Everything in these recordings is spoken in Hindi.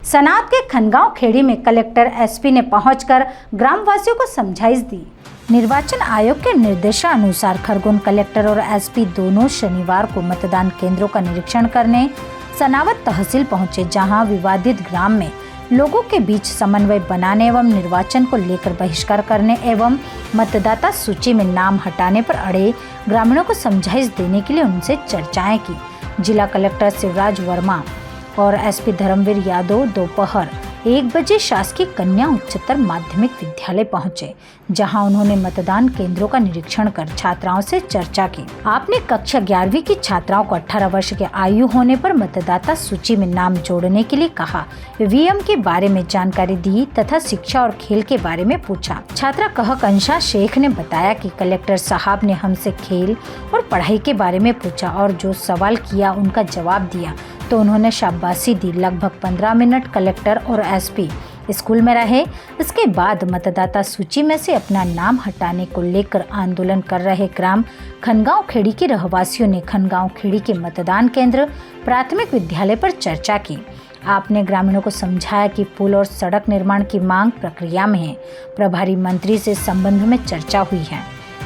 सनात के खनगांव खेड़ी में कलेक्टर एसपी ने पहुंचकर ग्रामवासियों को समझाइश दी। निर्वाचन आयोग के निर्देशानुसार खरगोन कलेक्टर और एसपी दोनों शनिवार को मतदान केंद्रों का निरीक्षण करने सनावत तहसील पहुंचे, जहां विवादित ग्राम में लोगों के बीच समन्वय बनाने एवं निर्वाचन को लेकर बहिष्कार करने एवं मतदाता सूची में नाम हटाने पर अड़े ग्रामीणों को समझाइश देने के लिए उनसे चर्चाएं की। जिला कलेक्टर शिवराज वर्मा और एसपी धर्मवीर यादव दोपहर 1 बजे शासकीय कन्या उच्चतर माध्यमिक विद्यालय पहुंचे, जहां उन्होंने मतदान केंद्रों का निरीक्षण कर छात्राओं से चर्चा की। आपने कक्षा 11वीं की छात्राओं को 18 वर्ष की आयु होने पर मतदाता सूची में नाम जोड़ने के लिए कहा, ईवीएम के बारे में जानकारी दी तथा शिक्षा और खेल के बारे में पूछा। छात्रा कहकंशा शेख ने बताया कि कलेक्टर साहब ने हमसे खेल और पढ़ाई के बारे में पूछा और जो सवाल किया उनका जवाब दिया तो उन्होंने शाबाशी दी। लगभग 15 मिनट कलेक्टर और एसपी स्कूल में रहे। इसके बाद मतदाता सूची में से अपना नाम हटाने को लेकर आंदोलन कर रहे ग्राम खनगांव खेड़ी के रहवासियों ने खनगांव खेड़ी के मतदान केंद्र प्राथमिक विद्यालय पर चर्चा की। आपने ग्रामीणों को समझाया कि पुल और सड़क निर्माण की मांग प्रक्रिया में है। प्रभारी मंत्री से संबंध में चर्चा हुई है।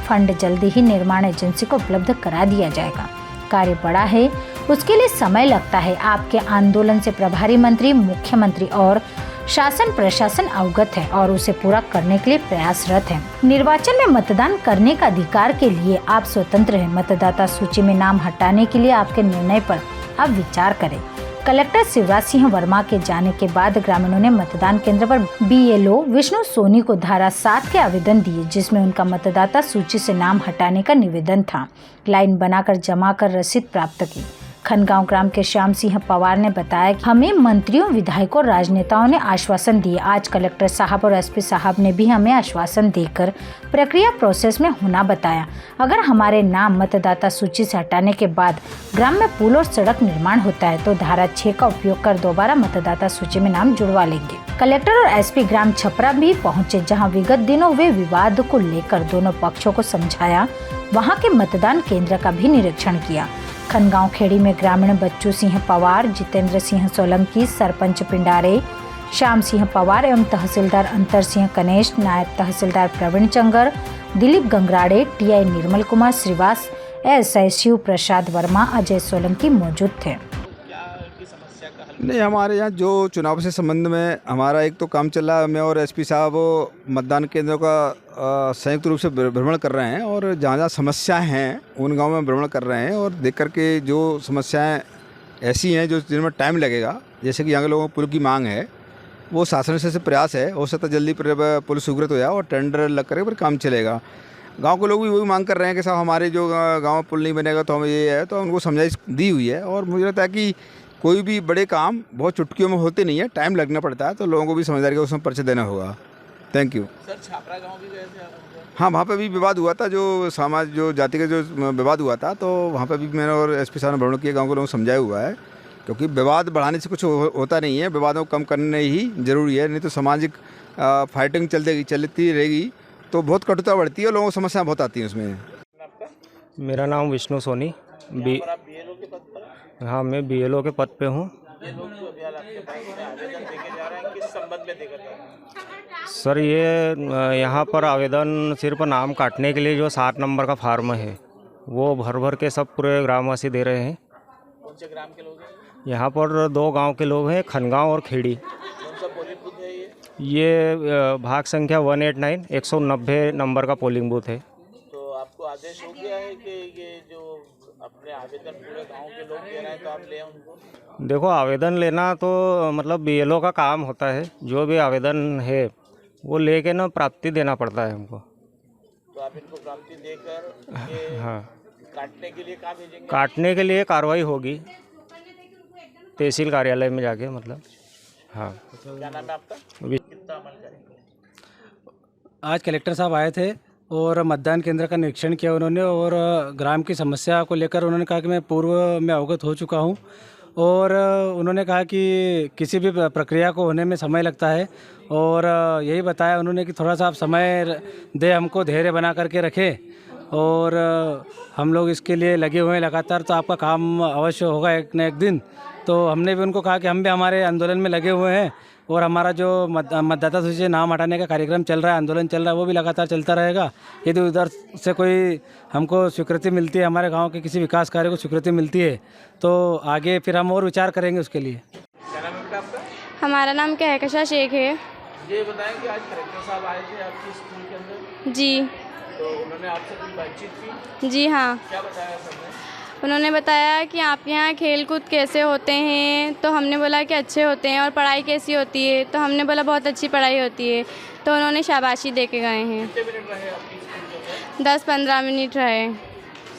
फंड जल्दी ही निर्माण एजेंसी को उपलब्ध करा दिया जाएगा। कार्य बड़ा है, उसके लिए समय लगता है। आपके आंदोलन से प्रभारी मंत्री, मुख्यमंत्री और शासन प्रशासन अवगत है और उसे पूरा करने के लिए प्रयासरत है। निर्वाचन में मतदान करने का अधिकार के लिए आप स्वतंत्र हैं। मतदाता सूची में नाम हटाने के लिए आपके निर्णय पर आप विचार करें। कलेक्टर शिवराज सिंह वर्मा के जाने के बाद ग्रामीणों ने मतदान केंद्र पर बीएलओ विष्णु सोनी को धारा 7 के आवेदन दिए, जिसमें उनका मतदाता सूची से नाम हटाने का निवेदन था। लाइन बनाकर जमा कर रसीद प्राप्त की। खनगांव ग्राम के श्याम सिंह पवार ने बताया कि हमें मंत्रियों, विधायकों और राजनेताओं ने आश्वासन दिए। आज कलेक्टर साहब और एसपी साहब ने भी हमें आश्वासन देकर प्रक्रिया प्रोसेस में होना बताया। अगर हमारे नाम मतदाता सूची से हटाने के बाद ग्राम में पुल और सड़क निर्माण होता है तो धारा 6 का उपयोग कर दोबारा मतदाता सूची में नाम जुड़वा लेंगे। कलेक्टर और एसपी ग्राम छपरा भी पहुँचे, जहाँ विगत दिनों हुए विवाद को लेकर दोनों पक्षों को समझाया। वहाँ के मतदान केंद्र का भी निरीक्षण किया। खनगांव खेड़ी में ग्रामीण बच्चू सिंह पवार, जितेंद्र सिंह सोलंकी, सरपंच पिंडारे श्याम सिंह पवार एवं तहसीलदार अंतर सिंह कनेश, नायब तहसीलदार प्रवीण चंगर, दिलीप गंगराड़े, टीआई निर्मल कुमार श्रीवास, एएसआई शिव प्रसाद वर्मा, अजय सोलंकी मौजूद थे। नहीं, हमारे यहाँ जो चुनाव से संबंध में हमारा एक तो काम चल रहा है। मैं और एसपी साहब मतदान केंद्रों का संयुक्त रूप से भ्रमण कर रहे हैं और जहाँ जहाँ समस्याएं हैं उन गांव में भ्रमण कर रहे हैं और देख कर के जो समस्याएं ऐसी हैं जो जिनमें टाइम लगेगा, जैसे कि यहाँ के लोगों को पुल की मांग है, वो शासन से प्रयास है हो सकता जल्दी पुल स्वीकृत हो जाए और टेंडर लग कर फिर काम चलेगा। गांव के लोग भी वही मांग कर रहे हैं कि साहब हमारे जो गाँव में पुल नहीं बनेगा तो हम ये है, तो उनको समझाइश दी हुई है। और मुझे लगता है कि कोई भी बड़े काम बहुत चुटकियों में होते नहीं है, टाइम लगना पड़ता है, तो लोगों को भी समझदारी का उसमें परिचय देना होगा। Thank you sir. छापरा गांव भी गए थे आप? हाँ, वहाँ पे भी विवाद हुआ था, जो समाज जो जाति का जो विवाद हुआ था, तो वहाँ पे भी मैंने और एसपी साहब ने भ्रमण किया, गाँव के लोगों को समझाया हुआ है। क्योंकि विवाद बढ़ाने से कुछ होता नहीं है, विवादों को कम करने ही जरूरी है, नहीं तो सामाजिक फाइटिंग चलती रहेगी तो बहुत कटुता बढ़ती है और लोगों को समस्याएँ बहुत आती हैं उसमें। मेरा नाम विष्णु सोनी हाँ, मैं बीएलओ के पद पे हूँ। सर, ये यहाँ पर आवेदन सिर्फ नाम काटने के लिए जो 7 नंबर का फार्म है वो भर के सब पूरे ग्रामवासी दे रहे हैं। कौन से ग्राम के लोग हैं? यहाँ पर 2 गांव के लोग हैं, खनगांव और खेड़ी। कौन सा पोलिंग बूथ है ये भाग संख्या 189 190 नंबर का पोलिंग बूथ है। तो आपको आदेश हो गया है कि ये जो अपने आवेदन पूरे गांव के लोग दे रहे हैं तो आप ले उनको? देखो, आवेदन लेना तो मतलब बीएलओ का काम होता है। जो भी आवेदन है वो लेके ना प्राप्ति देना पड़ता है हमको। तो आप इनको प्राप्ति देकर हाँ, काटने के लिए कहाँ भेजेंगे? काटने के लिए कार्रवाई होगी तहसील कार्यालय में जाके, मतलब। हाँ। क्या नाम है आपका? कितना अमल करेंगे? आज कलेक्टर साहब आए थे और मतदान केंद्र का निरीक्षण किया उन्होंने, और ग्राम की समस्या को लेकर उन्होंने कहा कि मैं पूर्व में अवगत हो चुका हूं, और उन्होंने कहा कि किसी भी प्रक्रिया को होने में समय लगता है, और यही बताया उन्होंने कि थोड़ा सा आप समय दे, हमको धैर्य बना करके रखें, और हम लोग इसके लिए लगे हुए हैं लगातार, तो आपका काम अवश्य होगा एक न एक दिन। तो हमने भी उनको कहा कि हम भी हमारे आंदोलन में लगे हुए हैं और हमारा जो मतदाता सूची से नाम हटाने का कार्यक्रम चल रहा है, आंदोलन चल रहा है, वो भी लगातार चलता रहेगा। यदि उधर से कोई हमको स्वीकृति मिलती है, हमारे गांव के किसी विकास कार्य को स्वीकृति मिलती है, तो आगे फिर हम और विचार करेंगे उसके लिए। क्या नाम है बेटा आपका? हमारा नाम कहकशा शेख है। ये बताएं कि आज कलेक्टर साहब आए थे आपके स्कूल के अंदर, जी तो उन्होंने आपसे कुछ बातचीत की? जी हाँ, क्या बताया सबने? उन्होंने बताया कि आपके यहाँ खेल कूद कैसे होते हैं, तो हमने बोला कि अच्छे होते हैं। और पढ़ाई कैसी होती है, तो हमने बोला बहुत अच्छी पढ़ाई होती है। तो उन्होंने शाबाशी दे के गए हैं। कितने मिनट रहे आपके स्कूल के अंदर? 10-15 मिनट रहे।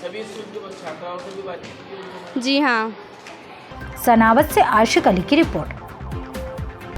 सभी स्कूल के छात्राओं से भी बातचीत की? जी हाँ। सनावत से आशिक अली की रिपोर्ट।